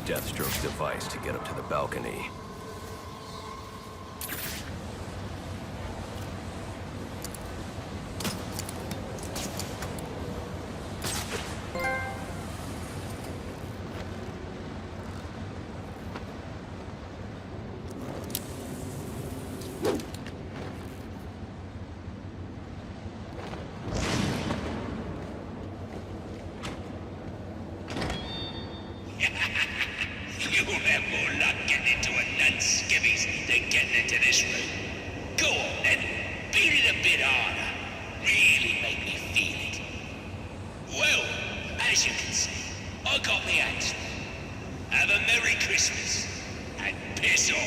Deathstroke's device to get up to the balcony. You'll have more luck getting into a nun's skivvies than getting into this room. Go on then, beat it a bit harder. Really make me feel it. Well, as you can see, I got me answer. Have a Merry Christmas, and piss off.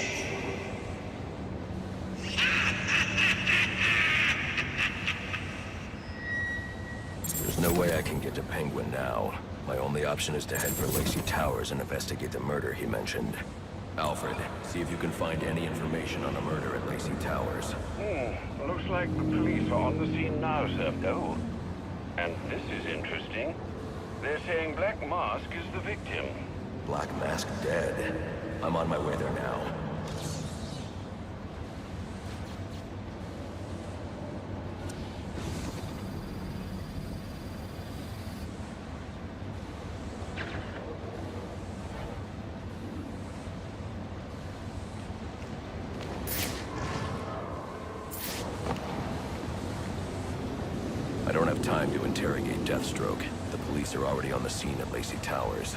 There's no way I can get to Penguin now. My only option is to head for Lacey Towers and investigate the murder he mentioned. Alfred, see if you can find any information on the murder at Lacey Towers. Looks like the police are on the scene now, sir. Oh, and this is interesting. They're saying Black Mask is the victim. Black Mask dead. I'm on my way there now. I don't have time to interrogate Deathstroke. The police are already on the scene at Lacey Towers.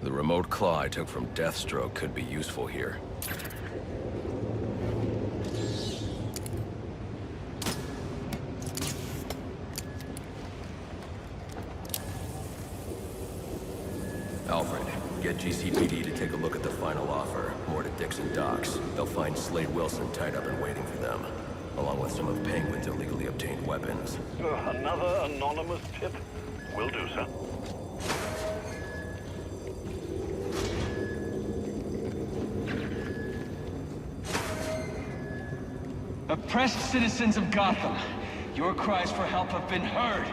The remote claw I took from Deathstroke could be useful here. Alfred, get GCPD to take a look at the final offer. More to Dixon Docks. They'll find Slade Wilson tied up and waiting for them, along with some of Penguin's illegally obtained weapons. Another anonymous tip? Will do, sir. Oppressed citizens of Gotham, your cries for help have been heard.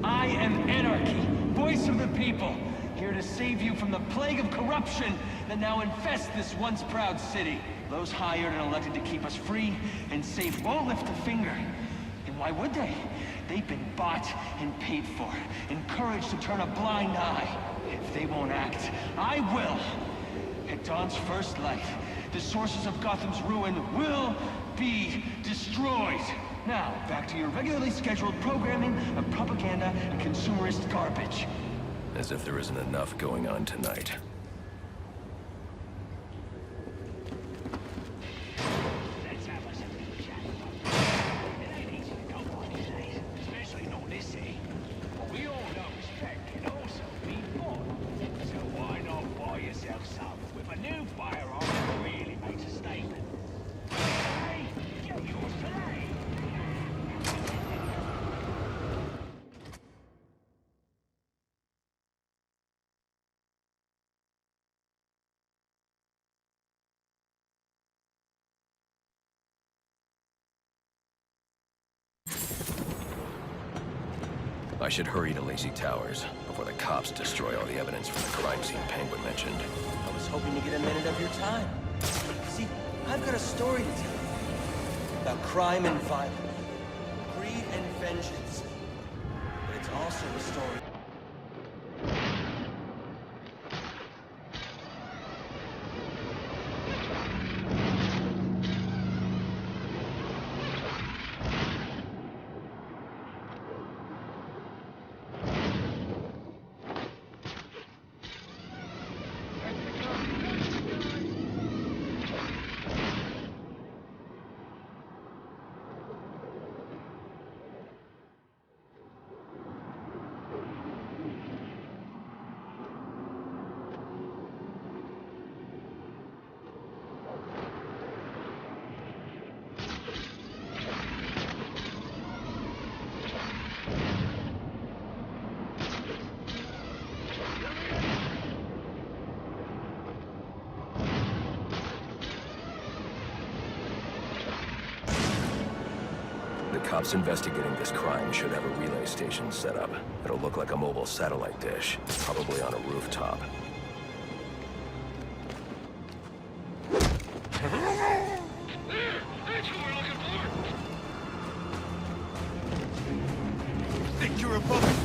I am Anarchy, voice of the people, here to save you from the plague of corruption that now infests this once proud city. Those hired and elected to keep us free and safe won't lift a finger. And why would they? They've been bought and paid for, encouraged to turn a blind eye. If they won't act, I will. At dawn's first light, the sources of Gotham's ruin will be destroyed. Now, back to your regularly scheduled programming of propaganda and consumerist garbage. As if there isn't enough going on tonight. Let's have us a little chat. It ain't easy to come by these days, especially not this city. But we all know respect can also be bought. So why not buy yourself some with a new firearm that really makes a statement? Hey, get yours today. I should hurry to Lacey Towers before the cops destroy all the evidence from the crime scene Penguin mentioned. I was hoping to get a minute of your time. See, I've got a story to tell you. About crime and violence. Greed and vengeance. But it's also a story. Cops investigating this crime should have a relay station set up. It'll look like a mobile satellite dish, probably on a rooftop. That's what we're looking for. Think you're above it?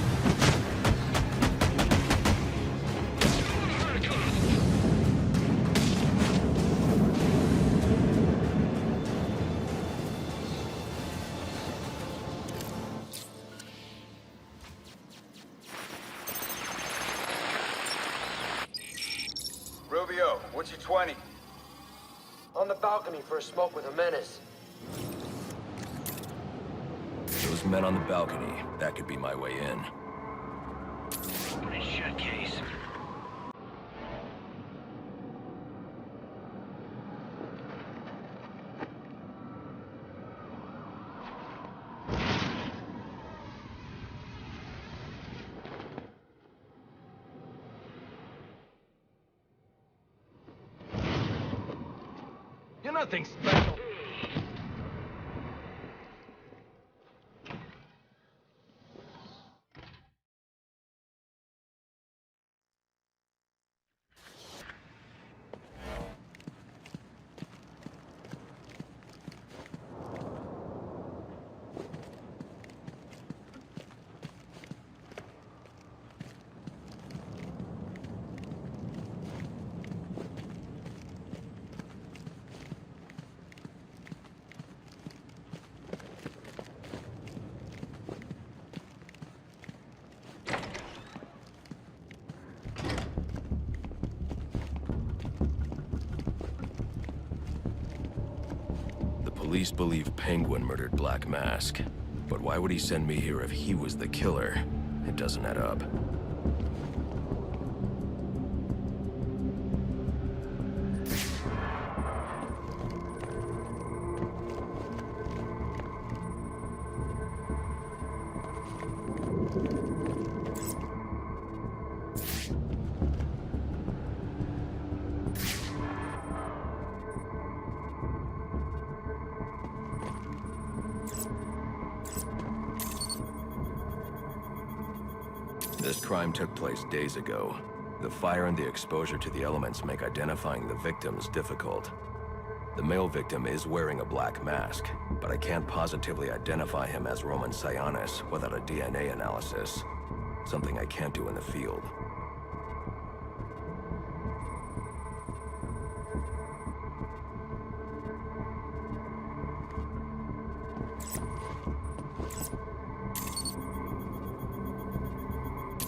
Rubio, what's your 20? On the balcony for a smoke with a menace. Those men on the balcony, that could be my way in. Open and shut case. You're nothing special. Police believe Penguin murdered Black Mask. But why would he send me here if he was the killer? It doesn't add up. This crime took place days ago. The fire and the exposure to the elements make identifying the victims difficult. The male victim is wearing a black mask, but I can't positively identify him as Roman Sionis without a DNA analysis. Something I can't do in the field.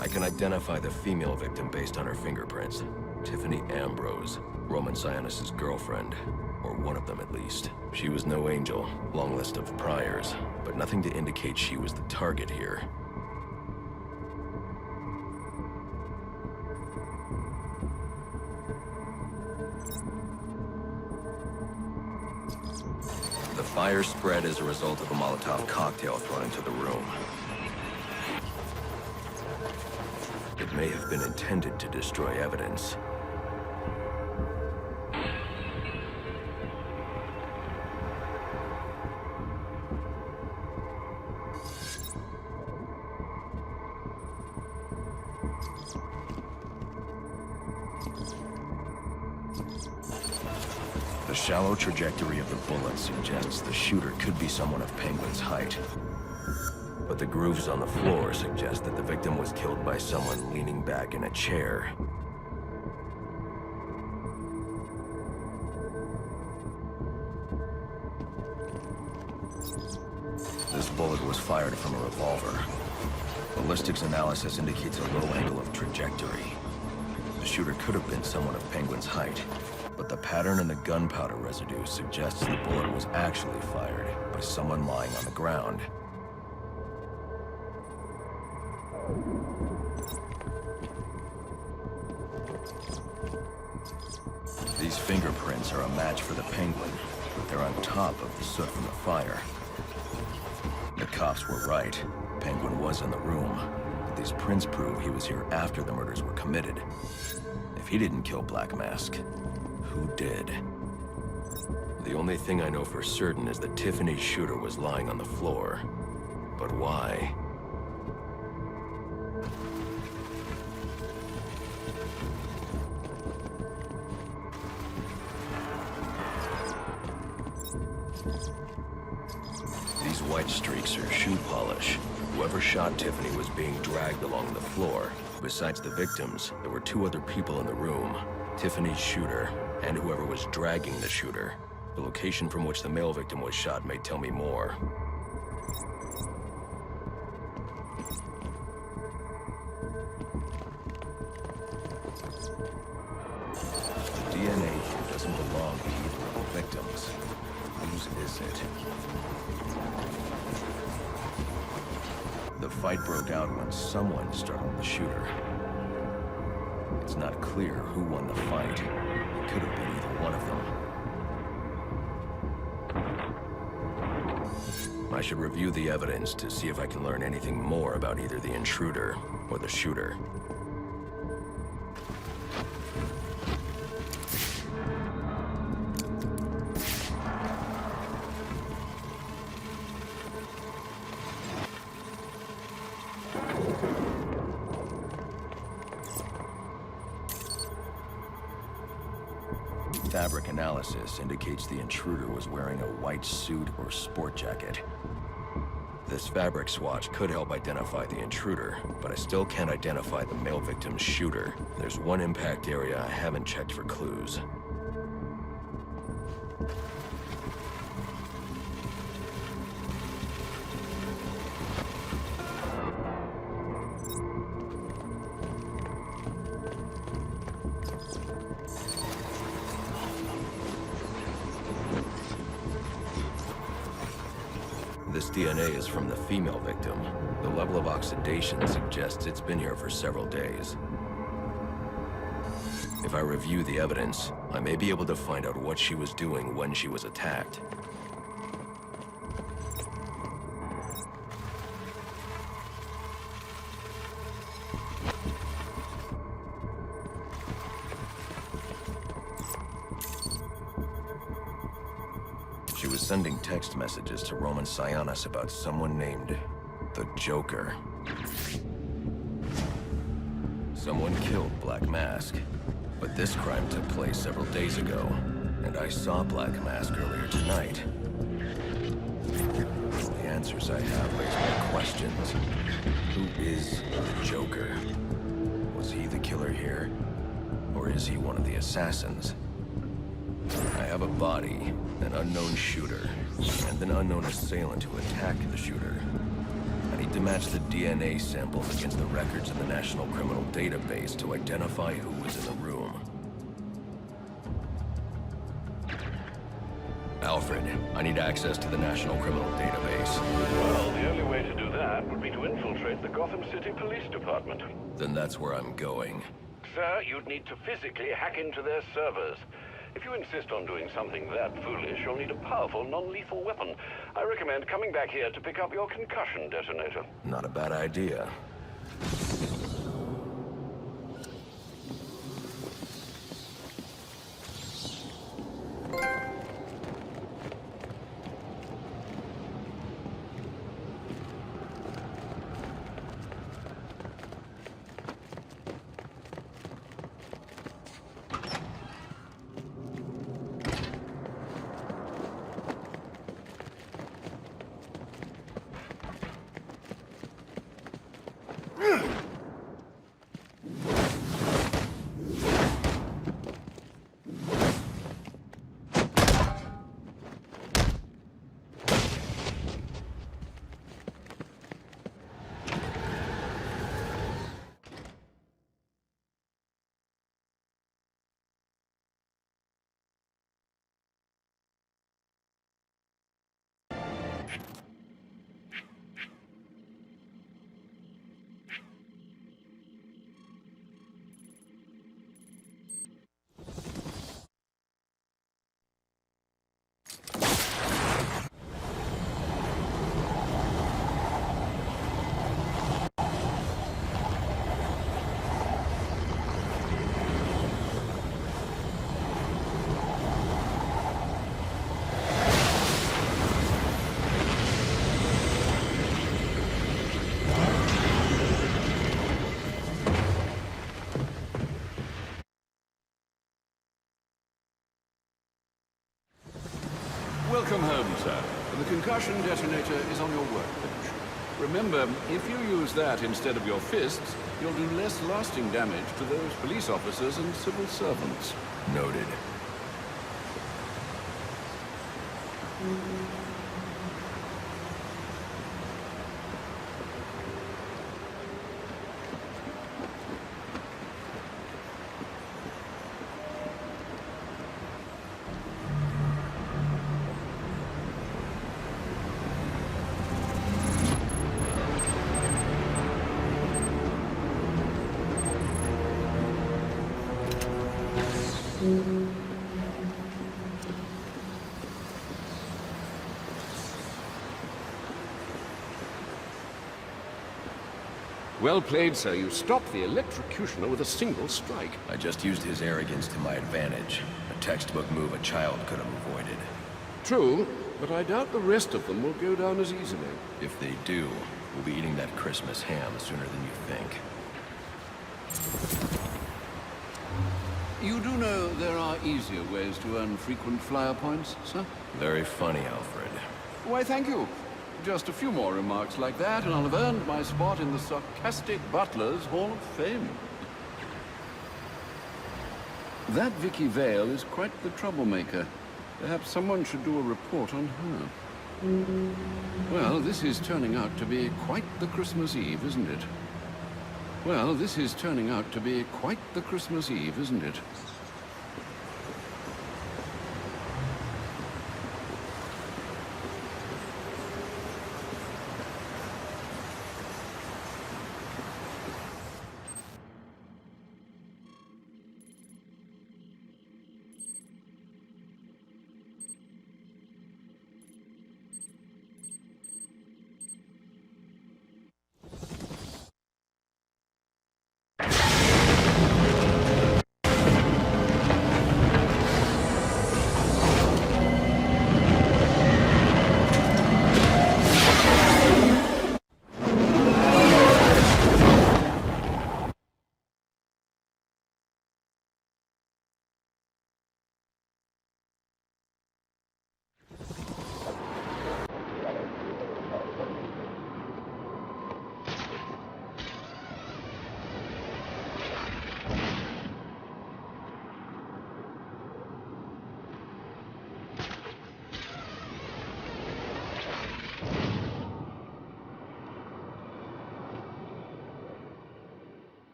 I can identify the female victim based on her fingerprints. Tiffany Ambrose, Roman Sionis' girlfriend. Or one of them at least. She was no angel, long list of priors, but nothing to indicate she was the target here. The fire spread as a result of a Molotov cocktail thrown into the room. It may have been intended to destroy evidence. The shallow trajectory of the bullet suggests the shooter could be someone of Penguin's height. But the grooves on the floor suggest that the victim was killed by someone leaning back in a chair. This bullet was fired from a revolver. Ballistics analysis indicates a low angle of trajectory. The shooter could have been someone of Penguin's height, but the pattern in the gunpowder residue suggests the bullet was actually fired by someone lying on the ground. These fingerprints are a match for the Penguin, but they're on top of the soot from the fire. The cops were right. Penguin was in the room, but these prints prove he was here after the murders were committed. If he didn't kill Black Mask, who did? The only thing I know for certain is that Tiffany's shooter was lying on the floor. But why? These white streaks are shoe polish. Whoever shot Tiffany was being dragged along the floor. Besides the victims, there were two other people in the room. Tiffany's shooter, and whoever was dragging the shooter. The location from which the male victim was shot may tell me more. The DNA here doesn't belong to either of the victims. Whose is it? The fight broke out when someone startled the shooter. It's not clear who won the fight. It could have been either one of them. I should review the evidence to see if I can learn anything more about either the intruder or the shooter. Fabric analysis indicates the intruder was wearing a white suit or sport jacket. This fabric swatch could help identify the intruder, but I still can't identify the male victim's shooter. There's one impact area I haven't checked for clues. This DNA is from the female victim. The level of oxidation suggests it's been here for several days. If I review the evidence, I may be able to find out what she was doing when she was attacked. She was sending text messages to Roman Sionis about someone named the Joker. Someone killed Black Mask, but this crime took place several days ago, and I saw Black Mask earlier tonight. The answers I have raise more questions. Who is the Joker? Was he the killer here? Or is he one of the assassins? I have a body, an unknown shooter, and an unknown assailant who attacked the shooter. I need to match the DNA samples against the records in the National Criminal Database to identify who was in the room. Alfred, I need access to the National Criminal Database. Well, the only way to do that would be to infiltrate the Gotham City Police Department. Then that's where I'm going. Sir, you'd need to physically hack into their servers. If you insist on doing something that foolish, you'll need a powerful, non-lethal weapon. I recommend coming back here to pick up your concussion detonator. Not a bad idea. percussion detonator is on your workbench. Remember, if you use that instead of your fists, you'll do less lasting damage to those police officers and civil servants. Noted. Well played, sir. You stopped the electrocutioner with a single strike. I just used his arrogance to my advantage. A textbook move a child could have avoided. True, but I doubt the rest of them will go down as easily. If they do, we'll be eating that Christmas ham sooner than you think. You do know there are easier ways to earn frequent flyer points, sir? Very funny, Alfred. Why, thank you. Just a few more remarks like that, and I'll have earned my spot in the Sarcastic Butlers Hall of Fame. That Vicky Vale is quite the troublemaker. Perhaps someone should do a report on her. Well, this is turning out to be quite the Christmas Eve, isn't it? Well, this is turning out to be quite the Christmas Eve, isn't it?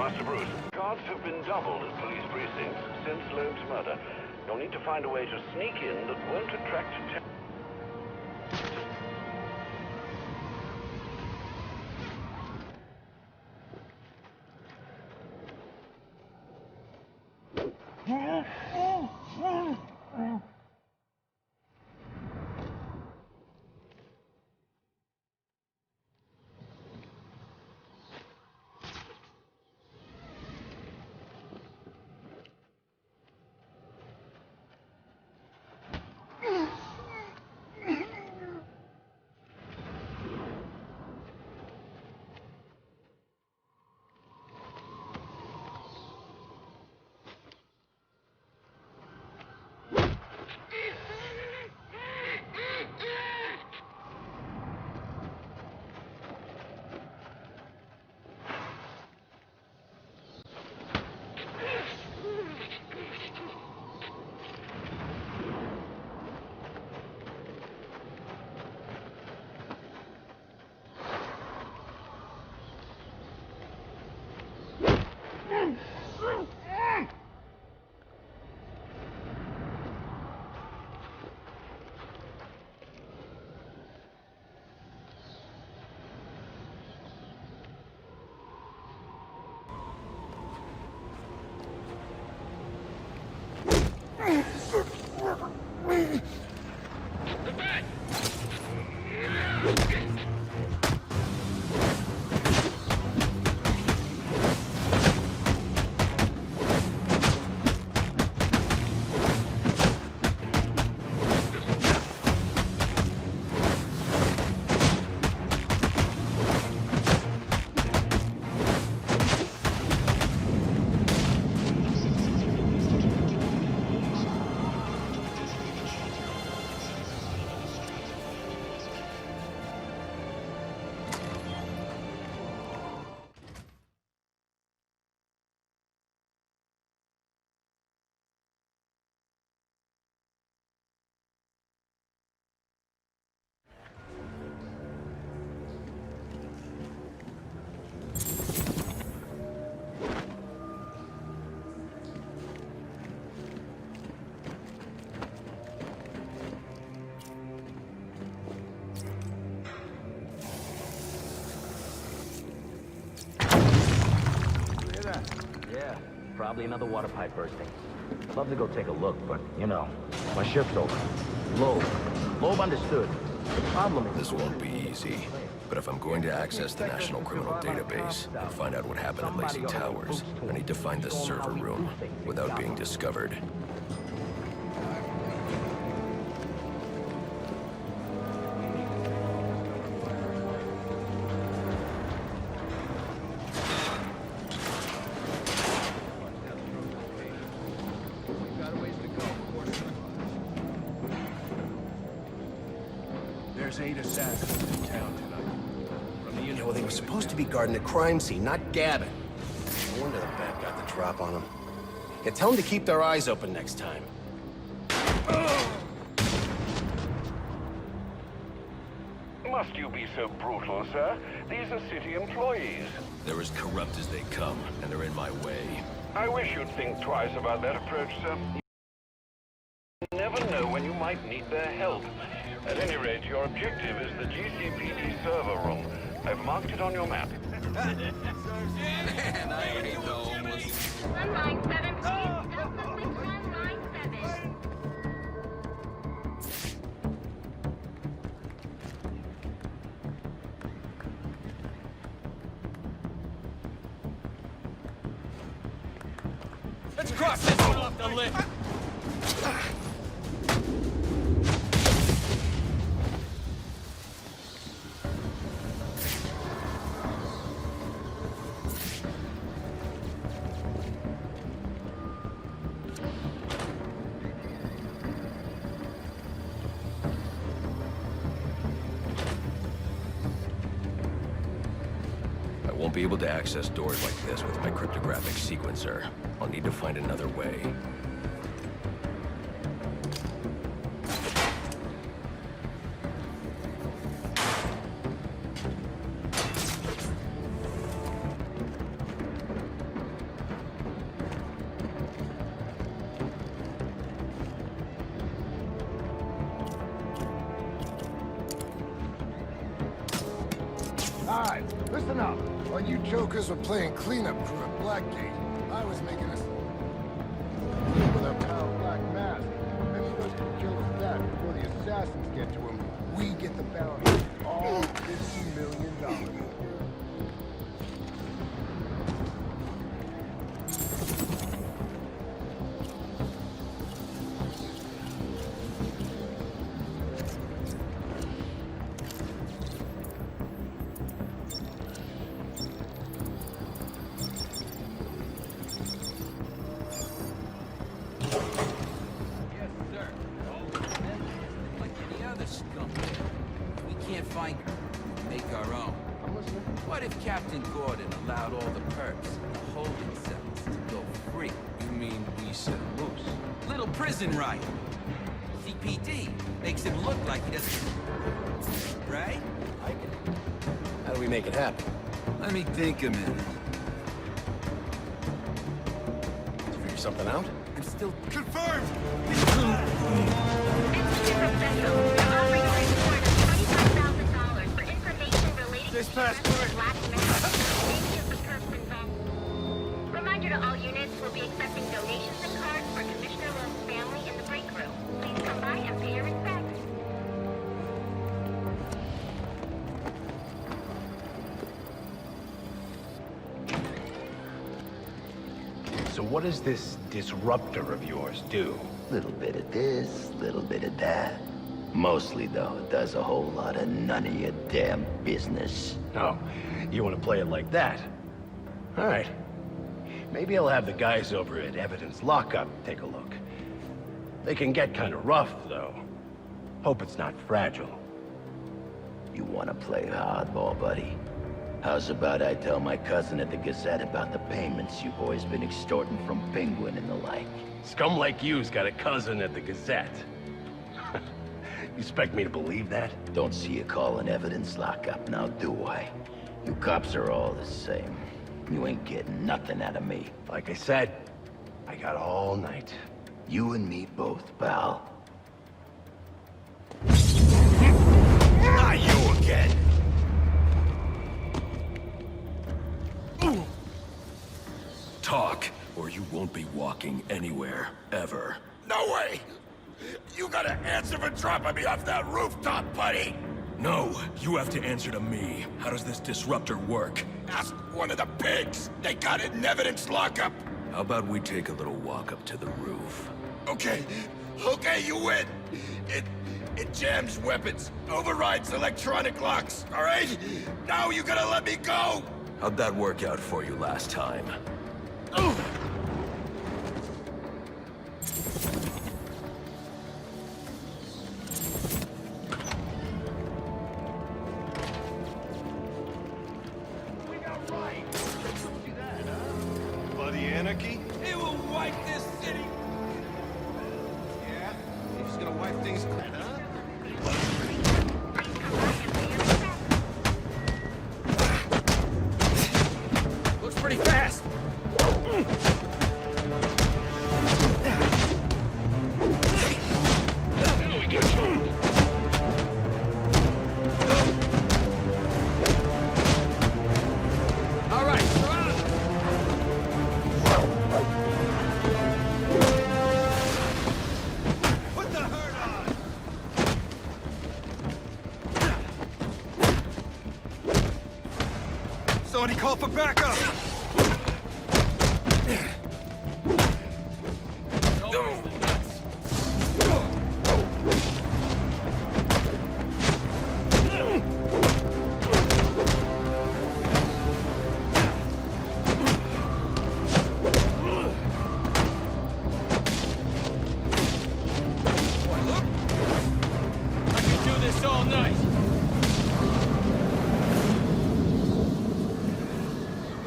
Master Bruce, guards have been doubled at police precincts since Loeb's murder. You'll need to find a way to sneak in that won't attract attention. Yeah, probably another water pipe bursting. I'd love to go take a look, but, you know, my shift's over. Loeb understood. The problem is... This won't be easy. But if I'm going to access the National Criminal Database and find out what happened at Lacey Towers, I need to find the server room without being discovered. There's 8 assassins in town tonight. Yeah, well, they were supposed to be guarding the crime scene, not gabbing. No wonder the bat got the drop on them. Yeah, tell them to keep their eyes open next time. Must you be so brutal, sir? These are city employees. They're as corrupt as they come, and they're in my way. I wish you'd think twice about that approach, sir. You never know when you might need their help. At any rate, your objective is the GCPD server room. I've marked it on your map. Man, I hate the homeless. Line 7, please. Delta Switch line 7. Let's cross this one off the list. I won't be able to access doors like this with my cryptographic sequencer. I'll need to find another way. Alright, listen up. While you jokers were playing cleanup crew at Blackgate, I was making a... with a pal Black Mask. Then he goes to kill his dad before the assassins get to him. We get the bounty. All $50 million. What if Captain Gordon allowed all the perps in the holding cells to go free? You mean we set him loose? Little prison riot. CPD makes him look like he doesn't... Right? I get it. How do we make it happen? Let me think a minute. Did you figure something out? I'm still... Confirmed! Reminder to all units, we'll be accepting donations and cards for Commissioner Loeb's family in the break room. Please come by and pay your respects. So what does this disruptor of yours do? Little bit of this, little bit of that. Mostly, though, it does a whole lot of none of your damn business. Oh, you want to play it like that? All right. Maybe I'll have the guys over at Evidence Lockup take a look. They can get kind of rough, though. Hope it's not fragile. You want to play hardball, buddy? How's about I tell my cousin at the Gazette about the payments you boys been extorting from Penguin and the like? Scum like you's got a cousin at the Gazette. You expect me to believe that? Don't see you calling Evidence Lockup now, do I? You cops are all the same. You ain't getting nothing out of me. Like I said, I got all night. You and me both, pal. Not you again! talk, or you won't be walking anywhere, ever. No way! You gotta answer for dropping me off that rooftop, buddy! No, you have to answer to me. How does this disruptor work? Ask one of the pigs! They got it in evidence lockup! How about we take a little walk up to the roof? Okay, you win! It jams weapons, overrides electronic locks, alright? Now you gotta let me go! How'd that work out for you last time? Bloody anarchy? It will wipe this city! Yeah? You're just gonna wipe things clean, huh? Looks pretty fast. All right, surround him. Put the hurt on! Somebody call for backup! I could do this all night!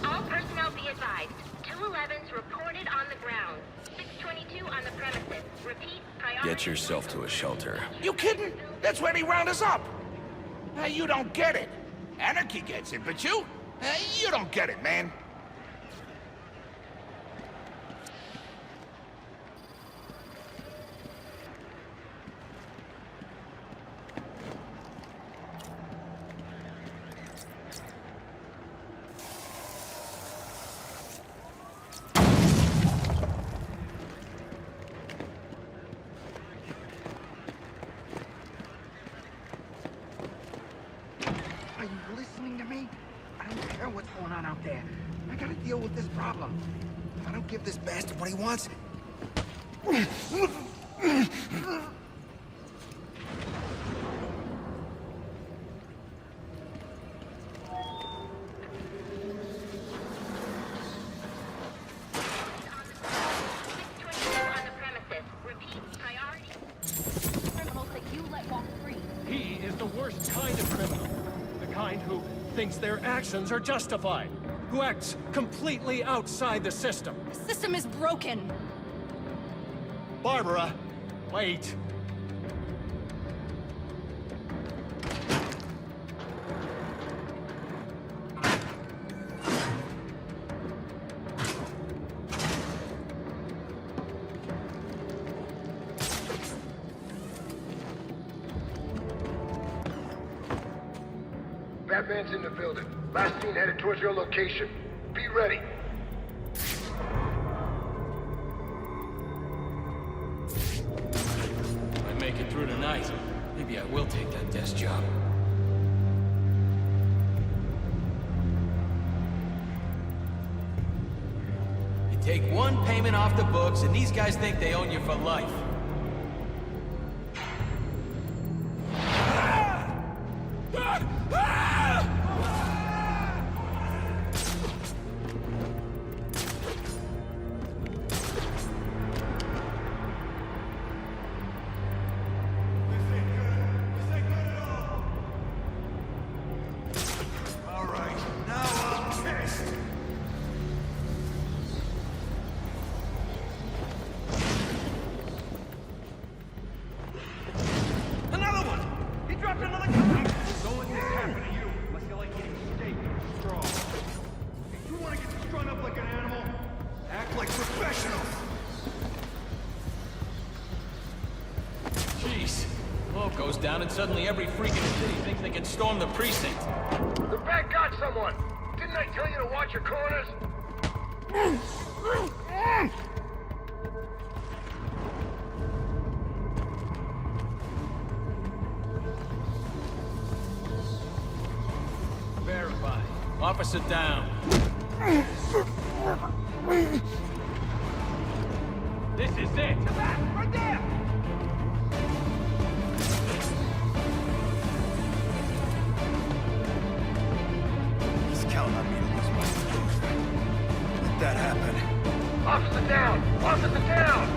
All personnel be advised. 211's reported on the ground. 622 on the premises. Repeat, priority. Get yourself to a shelter. You kidding? That's where they round us up! You don't get it. Anarchy gets it, but you don't get it, man. Are you listening to me? I don't care what's going on out there. I gotta deal with this problem. If I don't give this bastard what he wants... on the premises. Repeat, priority. Criminals that you let walk free. He is the worst kind of criminal. The kind who thinks their actions are justified. Who acts completely outside the system. The system is broken. Barbara, wait. Batman's in the building. Last seen headed towards your location. Be ready. If I make it through tonight, maybe I will take that desk job. You take one payment off the books, and these guys think they own you for life. Goes down and suddenly every freak in the city thinks they can storm the precinct. The Bat got someone! Didn't I tell you to watch your corners? Officer down. This is it. Come back, right there. He's counting on me to lose my composure. Let that happen. Officer down! Officer down!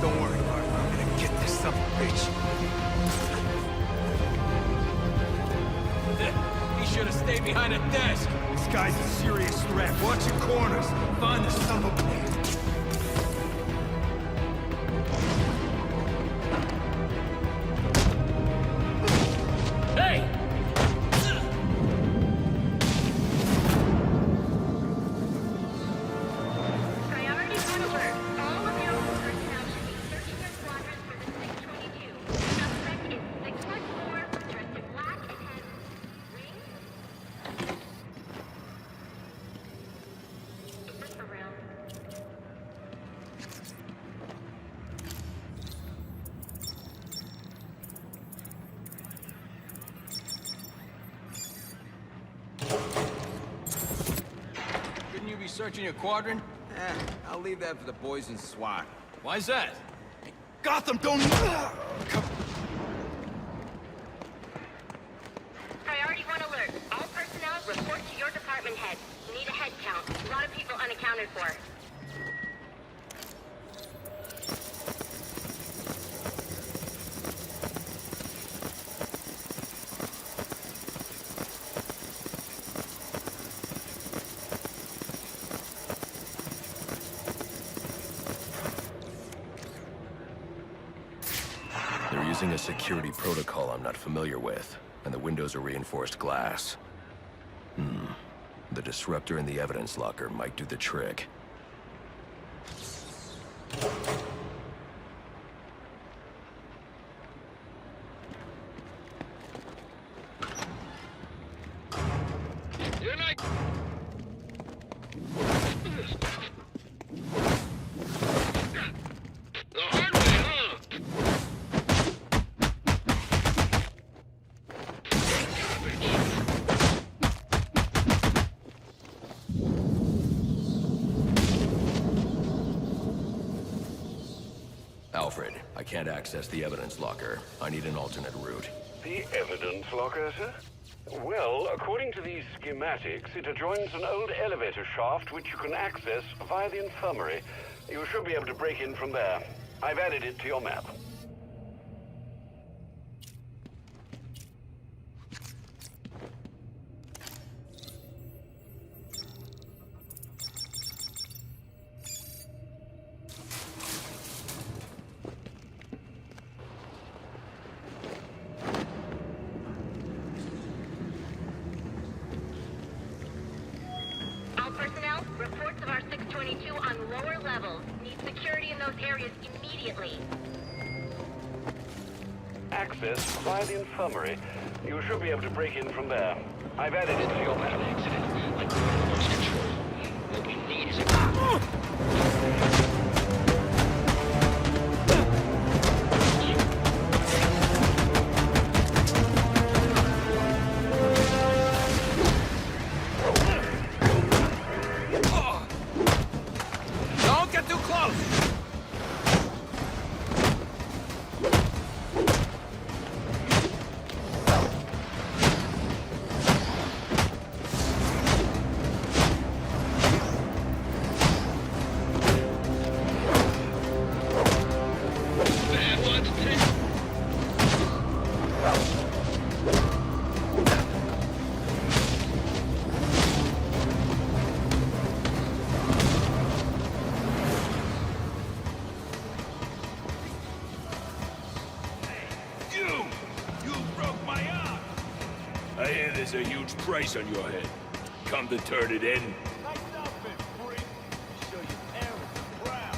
Don't worry, Mark. I'm gonna get this son of a bitch. He should have stayed behind a desk. This guy's a serious threat. Watch your corners. Find the son of a bitch. Hey! Priority 1 alert. All available personnel should be searching their squadrons for the 622. Suspect is 6'4", dressed in black and has rings. Is this for real? Shouldn't you be searching your quadrant? I'll leave that for the boys in SWAT. Why's that? Gotham, don't... Priority 1 alert. All personnel report to your department head. We need a head count. A lot of people unaccounted for. They're using a security protocol I'm not familiar with, and the windows are reinforced glass. The disruptor in the evidence locker might do the trick. Alfred, I can't access the evidence locker. I need an alternate route. The evidence locker, sir? Well, according to these schematics, it adjoins an old elevator shaft which you can access via the infirmary. You should be able to break in from there. I've added it to your map. All personnel, reports of our 622 on lower levels. Need security in those areas immediately. Access via the infirmary. You should be able to break in from there. I've added it to your map. What we need is a... Don't get too close! I hear there's a huge price on your head. Come to turn it in. Nice outfit, freak. Show your parents are proud.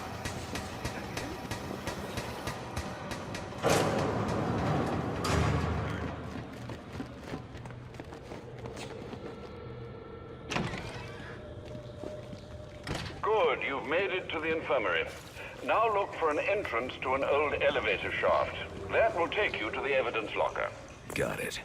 Good, you've made it to the infirmary. Now look for an entrance to an old elevator shaft. That will take you to the evidence locker. Got it.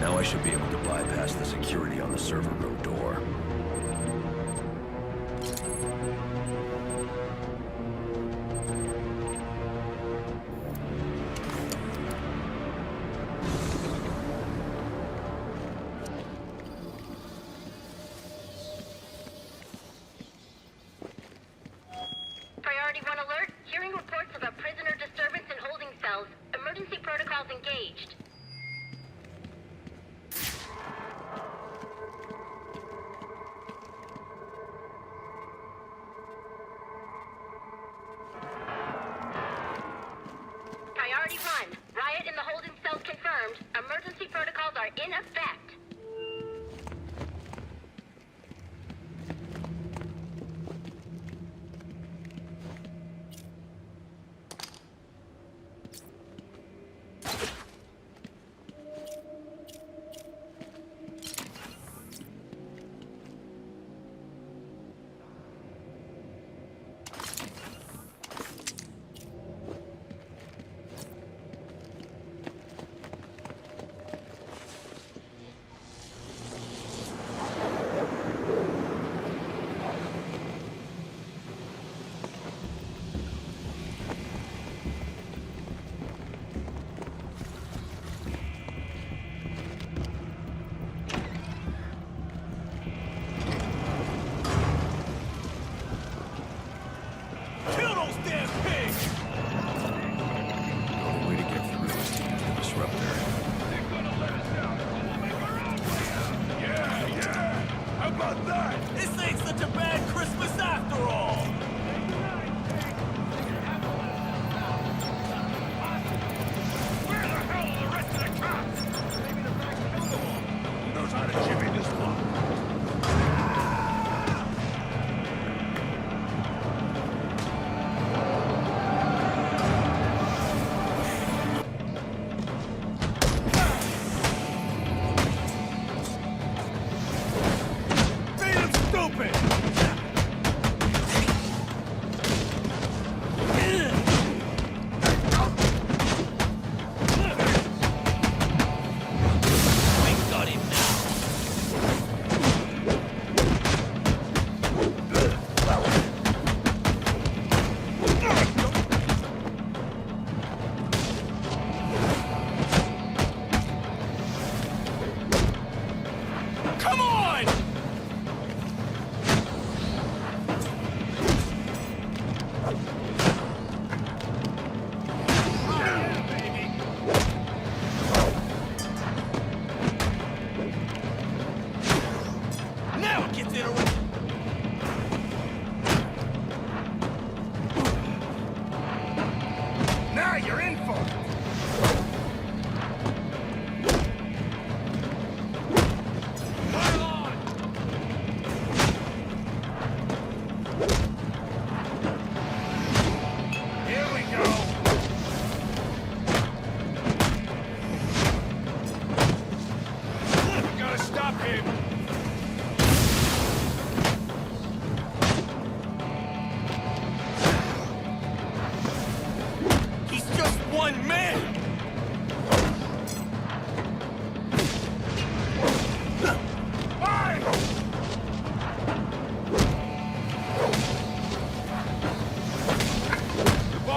Now I should be able to bypass the security on the server room door. Priority 1 alert. Hearing reports of a prisoner disturbance in holding cells. Emergency protocols engaged. Priority 1. Riot in the holding cells confirmed. Emergency protocols are in effect.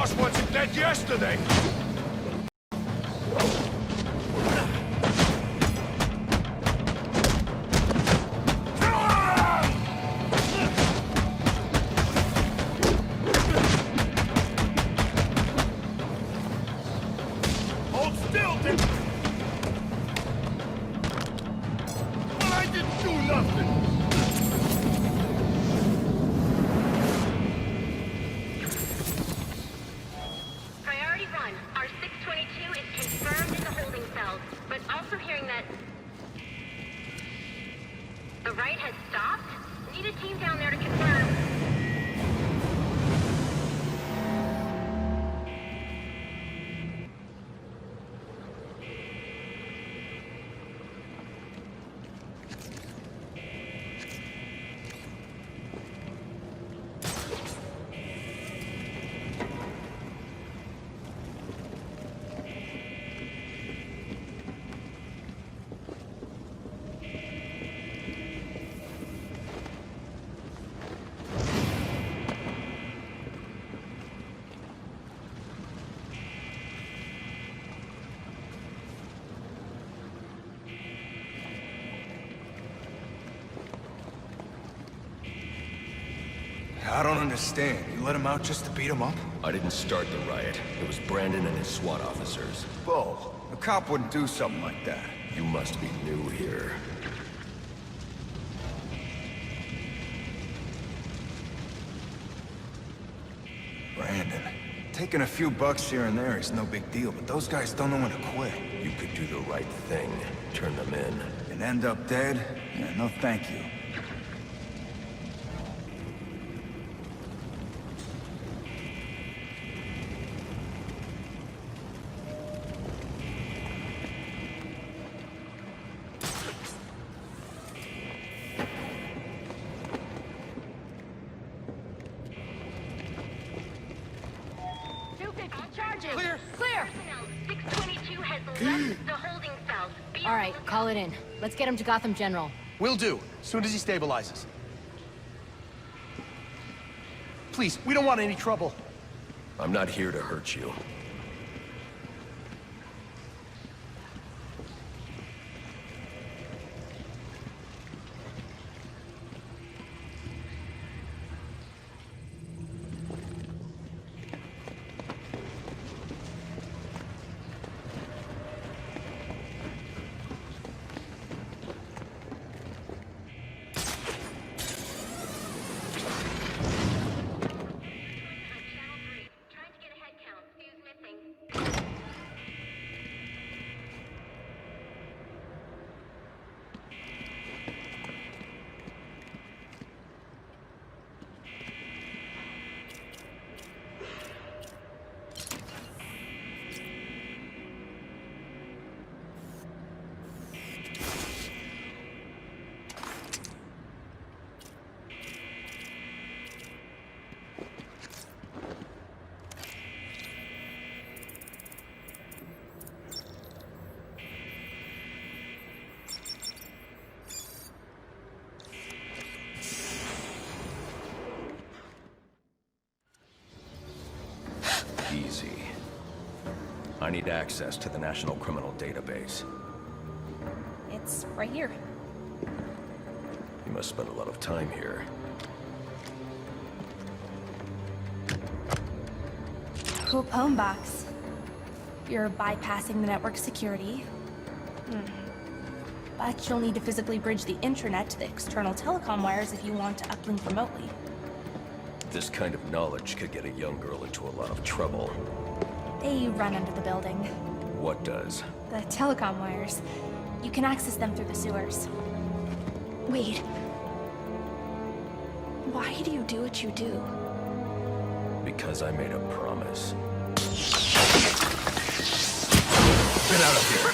boss wants it dead yesterday. Hold still, Dick. Well, I didn't do nothing. Priority 1, our 622 is confirmed in the holding cells, but also hearing that the right has stopped. Need a team down there to confirm. I don't understand. You let him out just to beat him up? I didn't start the riot. It was Brandon and his SWAT officers. Bull. A cop wouldn't do something like that. You must be new here. Brandon. Taking a few bucks here and there is no big deal, but those guys don't know when to quit. You could do the right thing. Turn them in. And end up dead? Yeah, no thank you. Clear! Clear! 622 has left the holding cells. All right, call it in. Let's get him to Gotham General. Will do, as soon as he stabilizes. Please, we don't want any trouble. I'm not here to hurt you. Easy. I need access to the National Criminal Database. It's right here. You must spend a lot of time here. Cool poem box. You're bypassing the network security. But you'll need to physically bridge the intranet to the external telecom wires if you want to uplink remotely. This kind of knowledge could get a young girl into a lot of trouble. They run under the building. What does? The telecom wires. You can access them through the sewers. Wait. Why do you do what you do? Because I made a promise. Get out of here!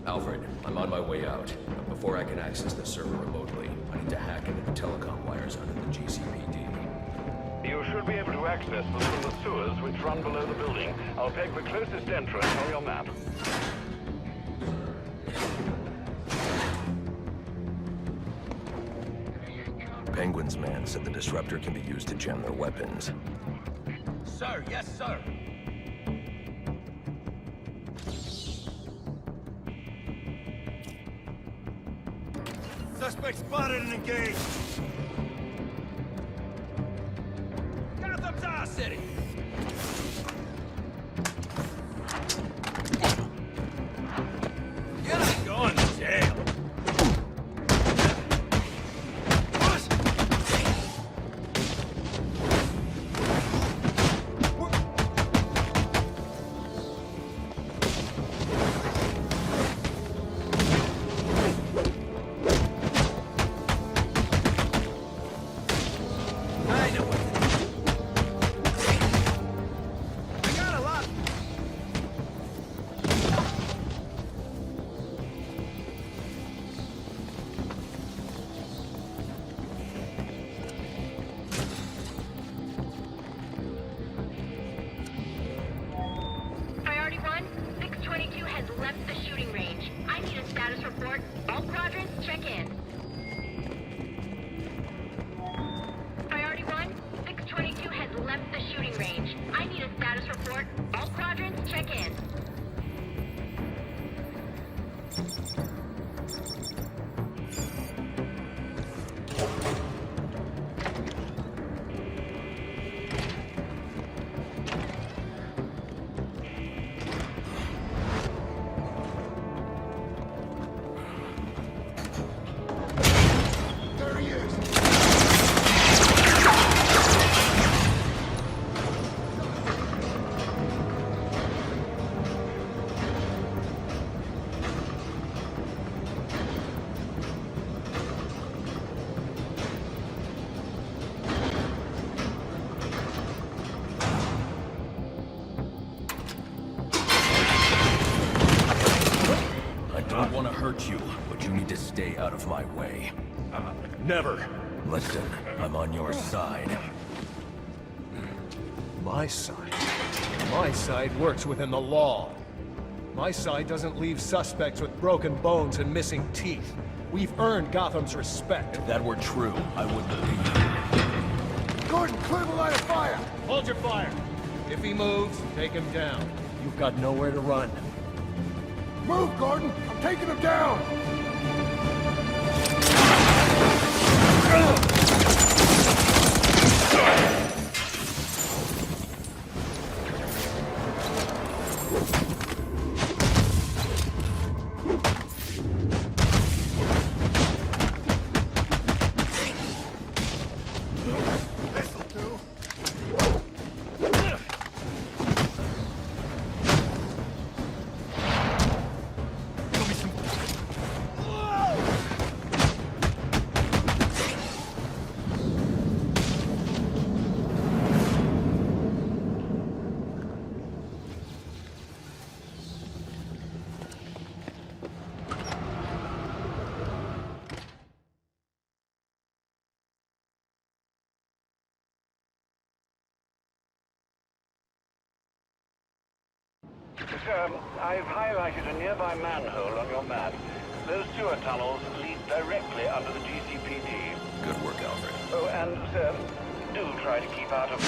Alfred, I'm on my way out. But before I can access the server remotely, I need to hack into the telecom wires under the GCPD. You should be able to access them from the sewers which run below the building. I'll peg the closest entrance on your map. Penguin's man said the disruptor can be used to jam their weapons. Sir, yes, sir. Suspect spotted and engaged. Gotham's our city. You're going to jail. Priority 1, 622 has left the shooting range. I need a status report. All quadrants, check in. Priority 1, 622 has left the shooting range. I need a status report. All quadrants, check in. There he is! I don't want to hurt you, but you need to stay out of my way. Never. Listen, I'm on your side. My side? My side works within the law. My side doesn't leave suspects with broken bones and missing teeth. We've earned Gotham's respect. If that were true, I would believe you. Gordon, clear the line of fire! Hold your fire. If he moves, take him down. You've got nowhere to run. Move, Gordon! I'm taking him down! This'll do. Give me some... Sir, I've highlighted a nearby manhole on your map. Those sewer tunnels lead directly under the GCPD. Good work, Alfred. Oh, and, sir, do try to keep out of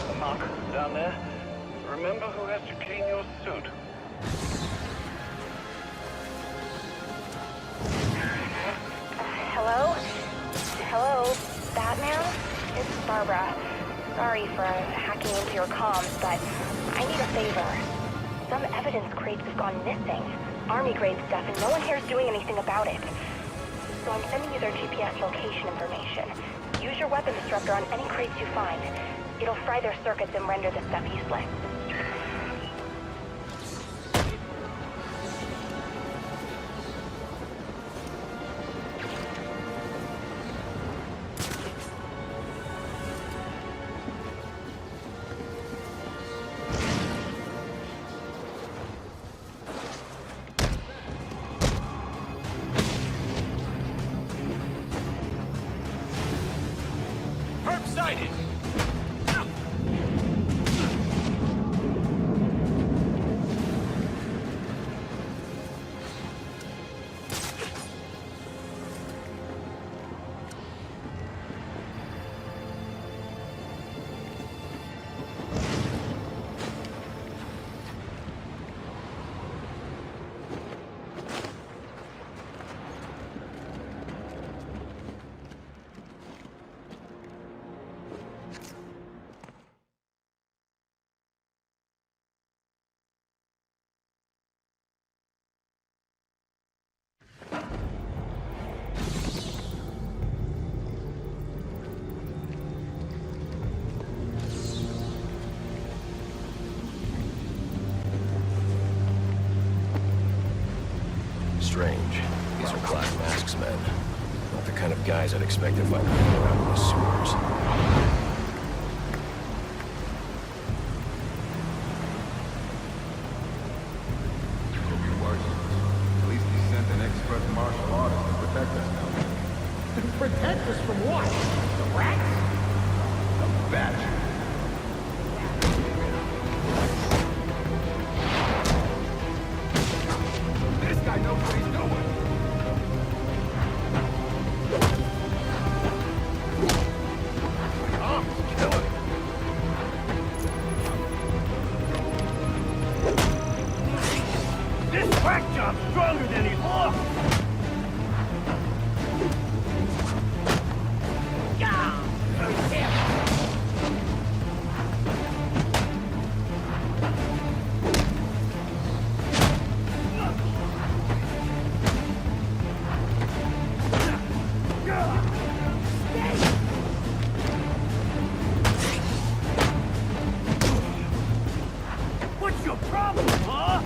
the muck down there. Remember who has to clean your suit. Hello? Hello? Batman? It's Barbara. Sorry for hacking into your comms, but I need a favor. Some evidence crates have gone missing. Army-grade stuff, and no one here is doing anything about it. So I'm sending you their GPS location information. Use your weapon disruptor on any crates you find. It'll fry their circuits and render the stuff useless. hiding? Strange. These are Black Mask's men. Not the kind of guys I'd expect to find running around in the sewers. Could be worse. At least he sent an expert martial artist to protect us now. Protect us from what? The rats? The badger. This guy knows what he's doing. This crack job's stronger than he looks! What's your problem, huh?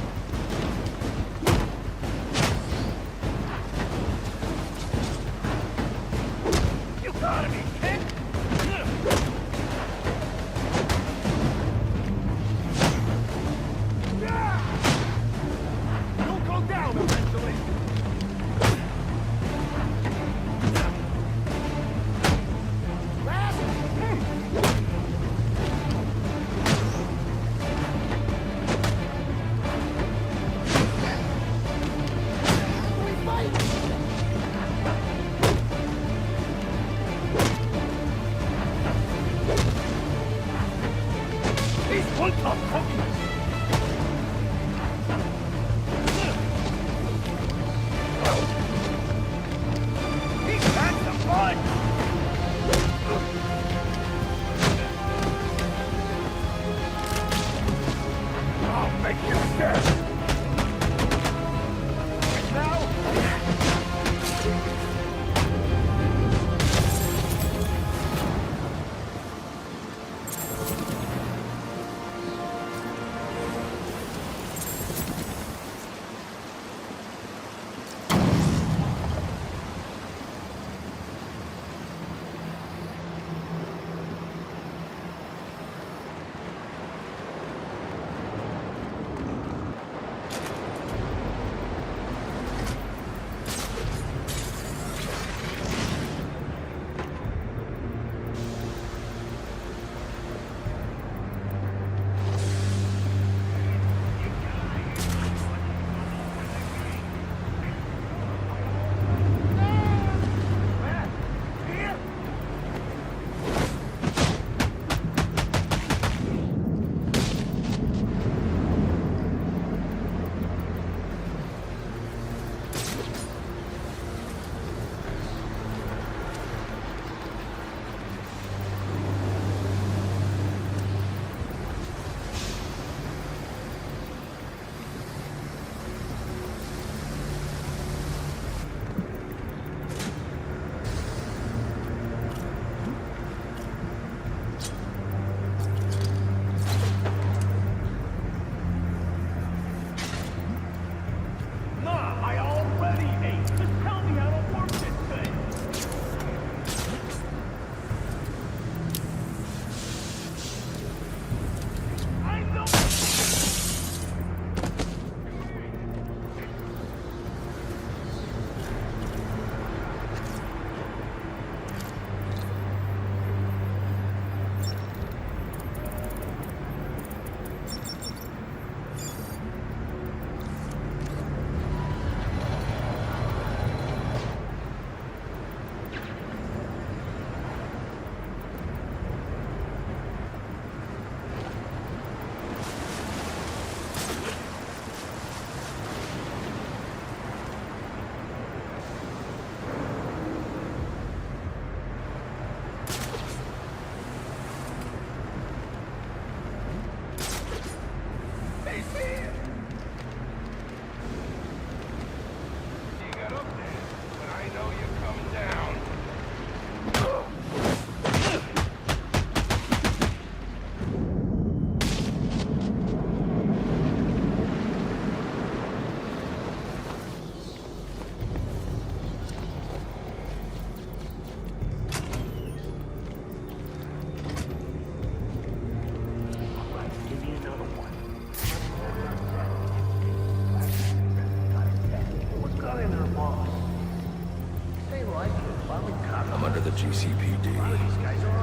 I'm under the GCPD.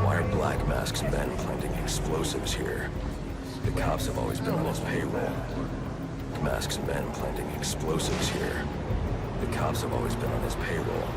Why are Black Mask's men planting explosives here? The cops have always been on his payroll. Mask's men planting explosives here. The cops have always been on his payroll.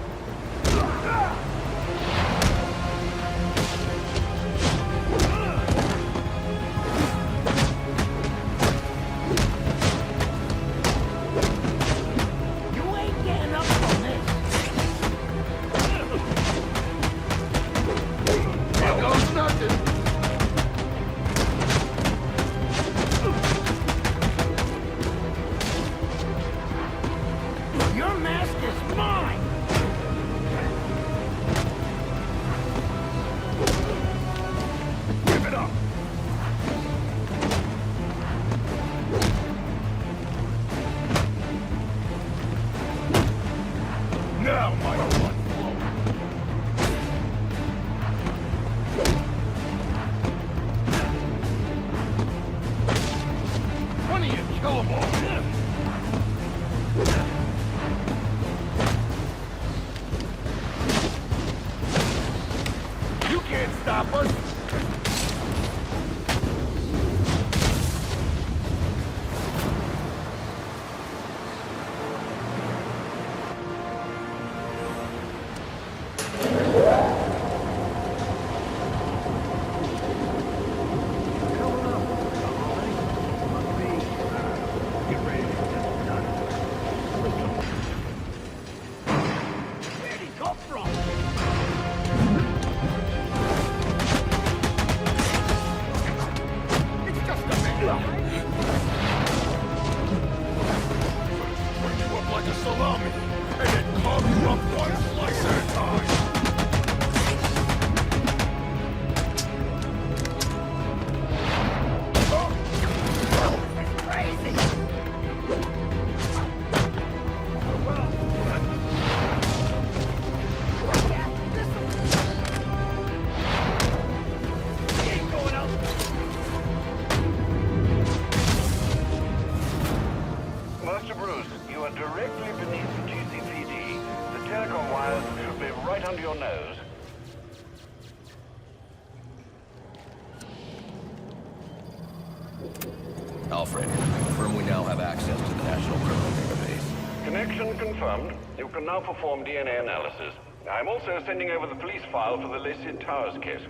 Alfred, confirm we now have access to the National Criminal Database. Connection confirmed. You can now perform DNA analysis. I'm also sending over the police file for the Lacey Towers case.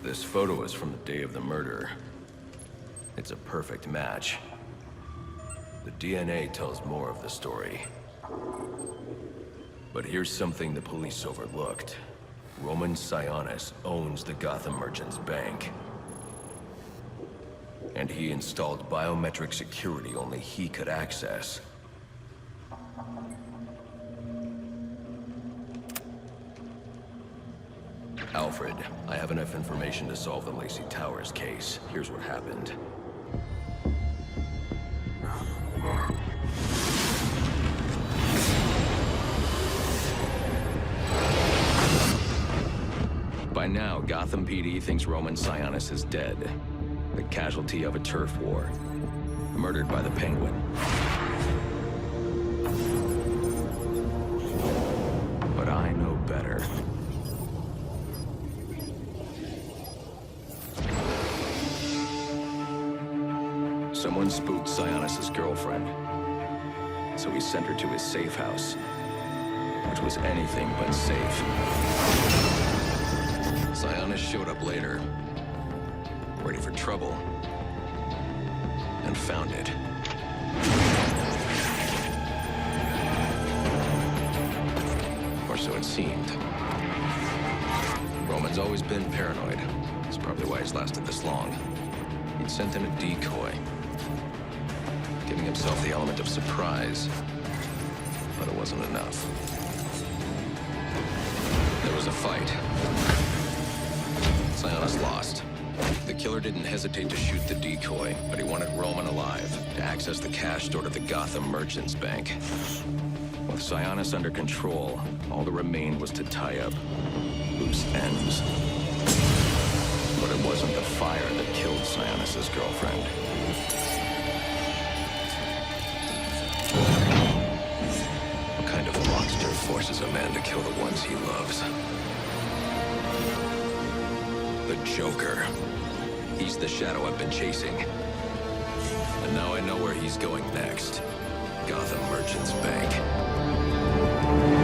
This photo is from the day of the murder. It's a perfect match. The DNA tells more of the story. But here's something the police overlooked. Roman Sionis owns the Gotham Merchants Bank. And he installed biometric security only he could access. Alfred, I have enough information to solve the Lacey Towers case. Here's what happened. By now, Gotham PD thinks Roman Sionis is dead. The casualty of a turf war. Murdered by the Penguin. But I know better. Someone spooked Sionis' girlfriend. So he sent her to his safe house. Which was anything but safe. Sionis showed up later. Ready for trouble. And found it. Or so it seemed. Roman's always been paranoid. That's probably why he's lasted this long. He'd sent him a decoy. Giving himself the element of surprise. But it wasn't enough. There was a fight. Sionis lost. The killer didn't hesitate to shoot the decoy, but he wanted Roman alive to access the cash stored at the Gotham Merchants Bank. With Sionis under control, all that remained was to tie up loose ends. But it wasn't the fire that killed Sionis' girlfriend. What kind of locksmith forces a man to kill the ones he loves. The Joker. He's the shadow I've been chasing. And now I know where he's going next. Gotham Merchants Bank.